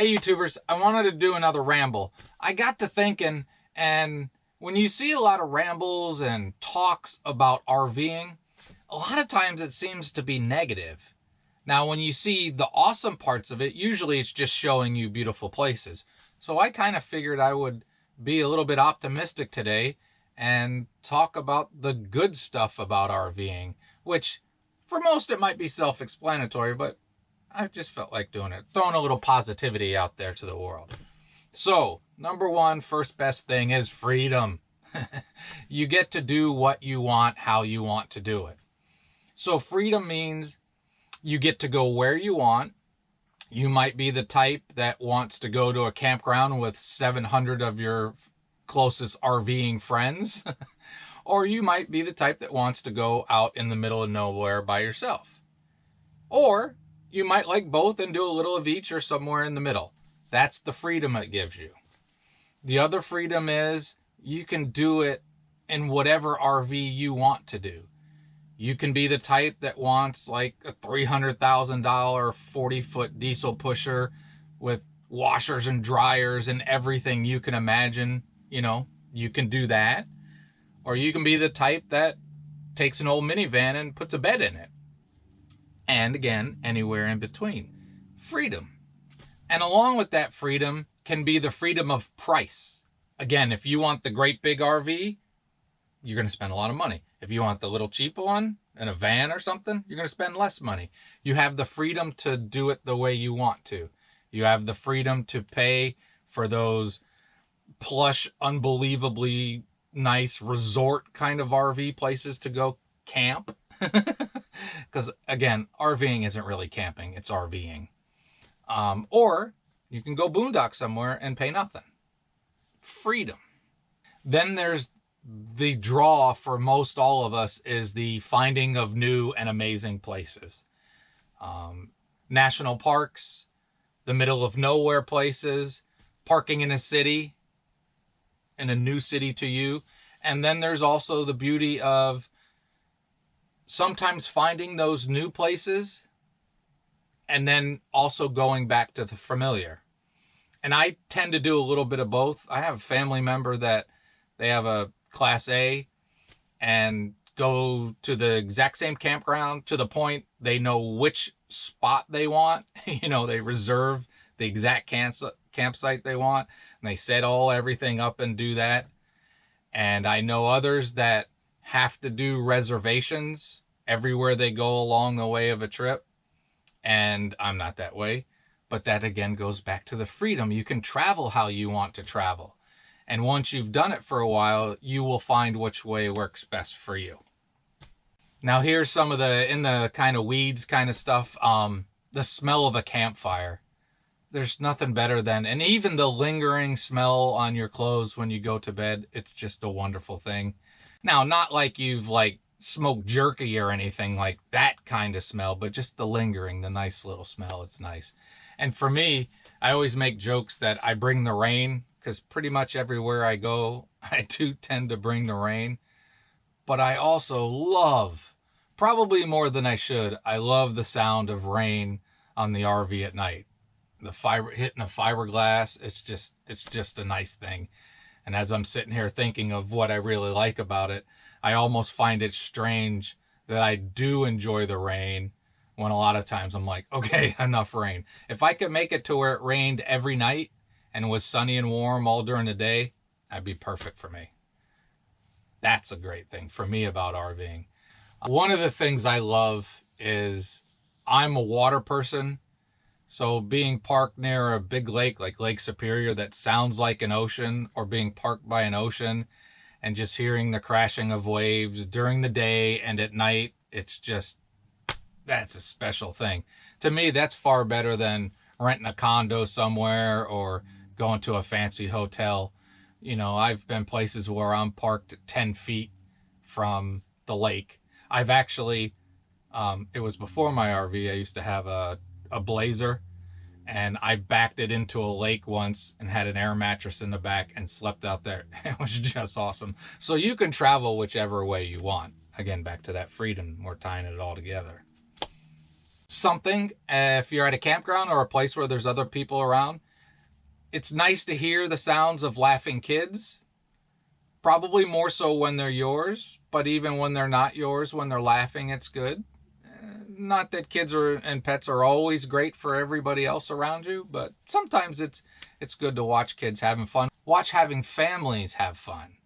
Hey YouTubers, I wanted to do another ramble. I got to thinking, and when you see a lot of rambles and talks about RVing, a lot of times it seems to be negative. Now, when you see the awesome parts of it, usually it's just showing you beautiful places. So I kind of figured I would be a little bit optimistic today and talk about the good stuff about RVing, which for most it might be self-explanatory, but I just felt like doing it, throwing a little positivity out there to the world. So, number one, first best thing is freedom. You get to do what you want, how you want to do it. So freedom means you get to go where you want. You might be the type that wants to go to a campground with 700 of your closest RVing friends. Or you might be the type that wants to go out in the middle of nowhere by yourself. Or you might like both and do a little of each or somewhere in the middle. That's the freedom it gives you. The other freedom is you can do it in whatever RV you want to do. You can be the type that wants like a $300,000 40-foot diesel pusher with washers and dryers and everything you can imagine. You know, you can do that. Or you can be the type that takes an old minivan and puts a bed in it. And again, anywhere in between. Freedom. And along with that freedom can be the freedom of price. Again, if you want the great big RV, you're going to spend a lot of money. If you want the little cheap one in a van or something, you're going to spend less money. You have the freedom to do it the way you want to. You have the freedom to pay for those plush, unbelievably nice resort kind of RV places to go camp. Because again, RVing isn't really camping, it's RVing. Or you can go boondock somewhere and pay nothing. Freedom. Then there's the draw for most all of us is the finding of new and amazing places. National parks, the middle of nowhere places, parking in a city, in a new city to you. And then there's also the beauty of sometimes finding those new places and then also going back to the familiar. And I tend to do a little bit of both. I have a family member that they have a Class A and go to the exact same campground to the point they know which spot they want. You know, they reserve the exact campsite they want and they set everything up and do that. And I know others that have to do reservations everywhere they go along the way of a trip. And I'm not that way. But that again goes back to the freedom. You can travel how you want to travel. And once you've done it for a while, you will find which way works best for you. Now here's some of in the kind of weeds kind of stuff. The smell of a campfire. There's nothing better than, and even the lingering smell on your clothes when you go to bed, it's just a wonderful thing. Now, not like you've smoked jerky or anything like that kind of smell, but just the lingering, the nice little smell, it's nice. And for me, I always make jokes that I bring the rain, because pretty much everywhere I go, I do tend to bring the rain. But I also love, probably more than I should, I love the sound of rain on the RV at night. The hitting a fiberglass, it's just a nice thing. And as I'm sitting here thinking of what I really like about it, I almost find it strange that I do enjoy the rain when a lot of times I'm like, okay, enough rain. If I could make it to where it rained every night and was sunny and warm all during the day, that'd be perfect for me. That's a great thing for me about RVing. One of the things I love is I'm a water person. So being parked near a big lake like Lake Superior that sounds like an ocean, or being parked by an ocean and just hearing the crashing of waves during the day and at night, that's a special thing. To me, that's far better than renting a condo somewhere or going to a fancy hotel. You know, I've been places where I'm parked 10 feet from the lake. I've actually, it was before my RV, I used to have a Blazer, and I backed it into a lake once and had an air mattress in the back and slept out there. It was just awesome. So you can travel whichever way you want. Again, back to that freedom, we're tying it all together. something, if you're at a campground or a place where there's other people around, It's nice to hear the sounds of laughing kids, probably more so when they're yours, but even when they're not yours, when they're laughing, it's good. Not that kids and pets are always great for everybody else around you, but sometimes it's good to watch kids having fun. Watch having families have fun.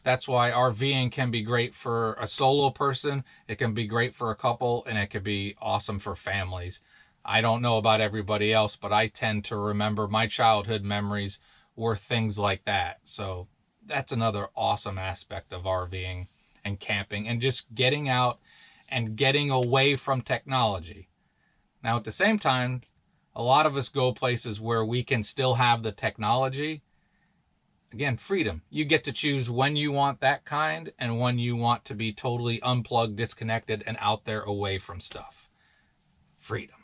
That's why RVing can be great for a solo person, it can be great for a couple, and it can be awesome for families. I don't know about everybody else, but I tend to remember my childhood memories were things like that. So that's another awesome aspect of RVing and camping and just getting out and getting away from technology. Now, at the same time, a lot of us go places where we can still have the technology. Again, freedom. You get to choose when you want that kind and when you want to be totally unplugged, disconnected, and out there away from stuff. Freedom.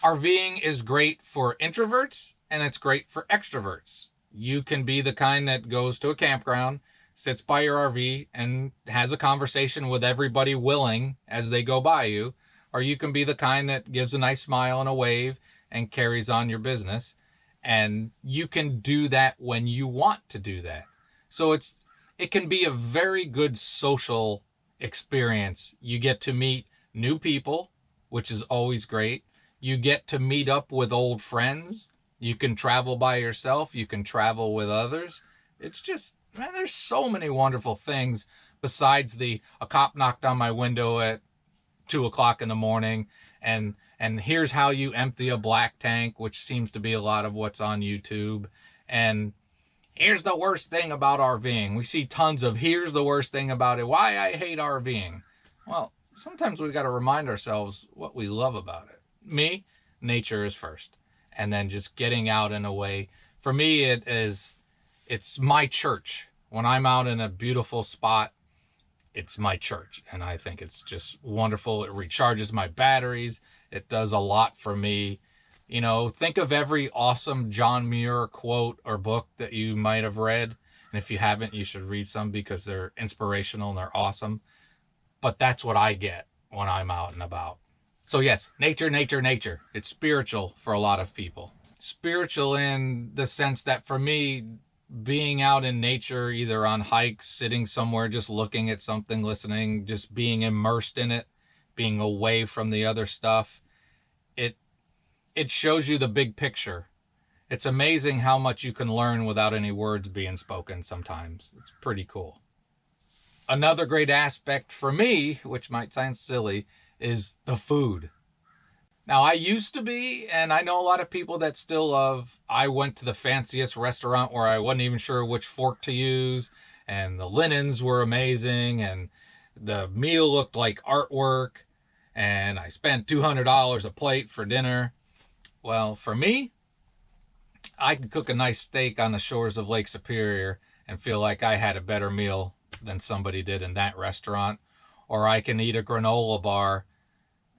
RVing is great for introverts and it's great for extroverts. You can be the kind that goes to a campground, sits by your RV, and has a conversation with everybody willing as they go by you. Or you can be the kind that gives a nice smile and a wave and carries on your business. And you can do that when you want to do that. So it can be a very good social experience. You get to meet new people, which is always great. You get to meet up with old friends. You can travel by yourself. You can travel with others. It's just, man, there's so many wonderful things besides a cop knocked on my window at 2:00 in the morning and here's how you empty a black tank, which seems to be a lot of what's on YouTube. And here's the worst thing about RVing. We see tons of here's the worst thing about it. Why I hate RVing. Well, sometimes we got to remind ourselves what we love about it. Me, nature is first. And then just getting out in a way. For me, it's my church. When I'm out in a beautiful spot, it's my church. And I think it's just wonderful. It recharges my batteries. It does a lot for me. You know, think of every awesome John Muir quote or book that you might have read. And if you haven't, you should read some because they're inspirational and they're awesome. But that's what I get when I'm out and about. So yes, nature, nature, nature. It's spiritual for a lot of people. Spiritual in the sense that for me, being out in nature, either on hikes, sitting somewhere, just looking at something, listening, just being immersed in it, being away from the other stuff, it shows you the big picture. It's amazing how much you can learn without any words being spoken sometimes. It's pretty cool. Another great aspect for me, which might sound silly, is the food. Now, I used to be, and I know a lot of people that still love, I went to the fanciest restaurant where I wasn't even sure which fork to use, and the linens were amazing, and the meal looked like artwork, and I spent $200 a plate for dinner. Well, for me, I could cook a nice steak on the shores of Lake Superior and feel like I had a better meal than somebody did in that restaurant. Or I can eat a granola bar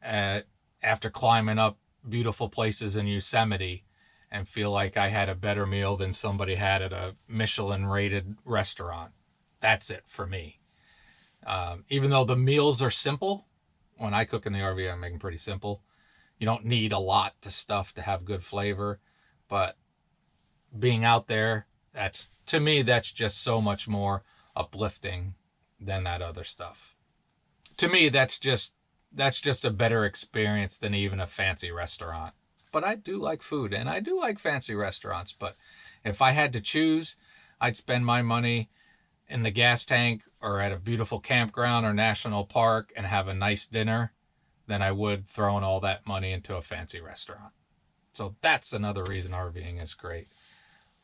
after climbing up beautiful places in Yosemite and feel like I had a better meal than somebody had at a Michelin-rated restaurant. That's it for me. Even though the meals are simple, when I cook in the RV, I make them pretty simple. You don't need a lot of stuff to have good flavor, but being out there, to me, that's just so much more uplifting than that other stuff. To me, that's just a better experience than even a fancy restaurant. But I do like food, and I do like fancy restaurants. But if I had to choose, I'd spend my money in the gas tank or at a beautiful campground or national park and have a nice dinner than I would throwing all that money into a fancy restaurant. So that's another reason RVing is great.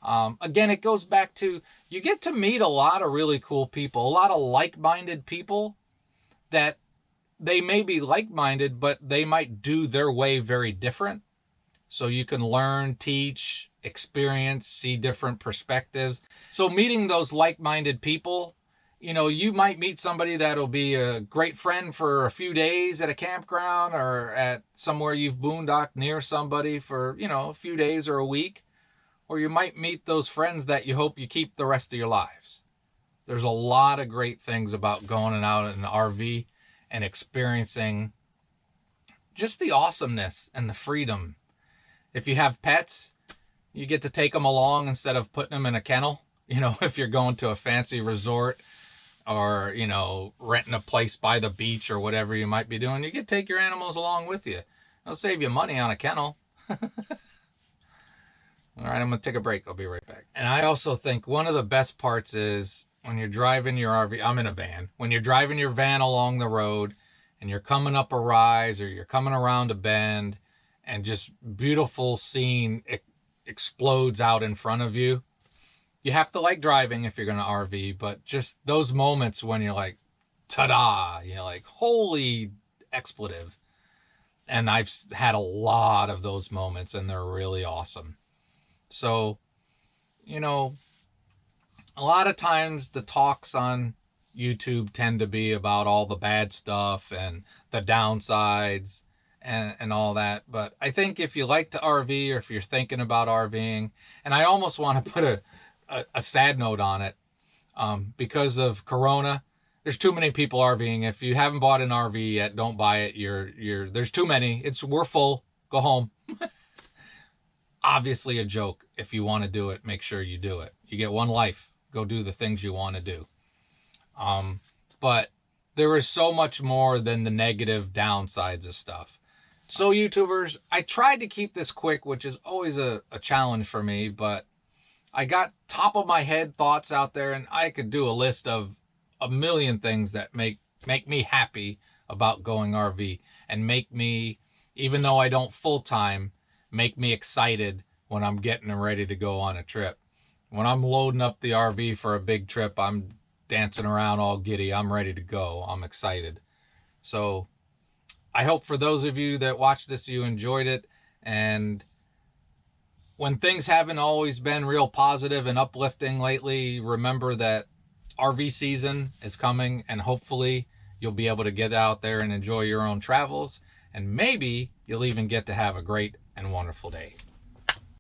Again, it goes back to, you get to meet a lot of really cool people, a lot of like-minded people that they may be like-minded, but they might do their way very different. So you can learn, teach, experience, see different perspectives. So meeting those like-minded people, you know, you might meet somebody that'll be a great friend for a few days at a campground or at somewhere you've boondocked near somebody for, you know, a few days or a week. Or you might meet those friends that you hope you keep the rest of your lives. There's a lot of great things about going out in an RV and experiencing just the awesomeness and the freedom. If you have pets, You get to take them along instead of putting them in a kennel. You know, if you're going to a fancy resort or, you know, renting a place by the beach or whatever you might be doing, you can take your animals along with you. It'll save you money on a kennel. All right, I'm going to take a break. I'll be right back. And I also think one of the best parts is when you're driving your RV, I'm in a van. When you're driving your van along the road and you're coming up a rise or you're coming around a bend and just beautiful scene explodes out in front of you. You have to like driving if you're going to RV, but just those moments when you're like, ta-da, you're like, holy expletive. And I've had a lot of those moments and they're really awesome. So, you know, a lot of times the talks on YouTube tend to be about all the bad stuff and the downsides and all that. But I think if you like to RV or if you're thinking about RVing, and I almost want to put a sad note on it, because of Corona, there's too many people RVing. If you haven't bought an RV yet, don't buy it. There's too many. We're full. Go home. Obviously a joke. If you want to do it, make sure you do it. You get one life. Go do the things you want to do. But there is so much more than the negative downsides of stuff. So YouTubers, I tried to keep this quick, which is always a challenge for me, but I got top of my head thoughts out there, and I could do a list of a million things that make me happy about going RV and make me, even though I don't full time, make me excited when I'm getting ready to go on a trip. When I'm loading up the RV for a big trip, I'm dancing around all giddy. I'm ready to go. I'm excited. So I hope for those of you that watched this, you enjoyed it. And when things haven't always been real positive and uplifting lately, remember that RV season is coming, and hopefully you'll be able to get out there and enjoy your own travels. And maybe you'll even get to have a great and wonderful day.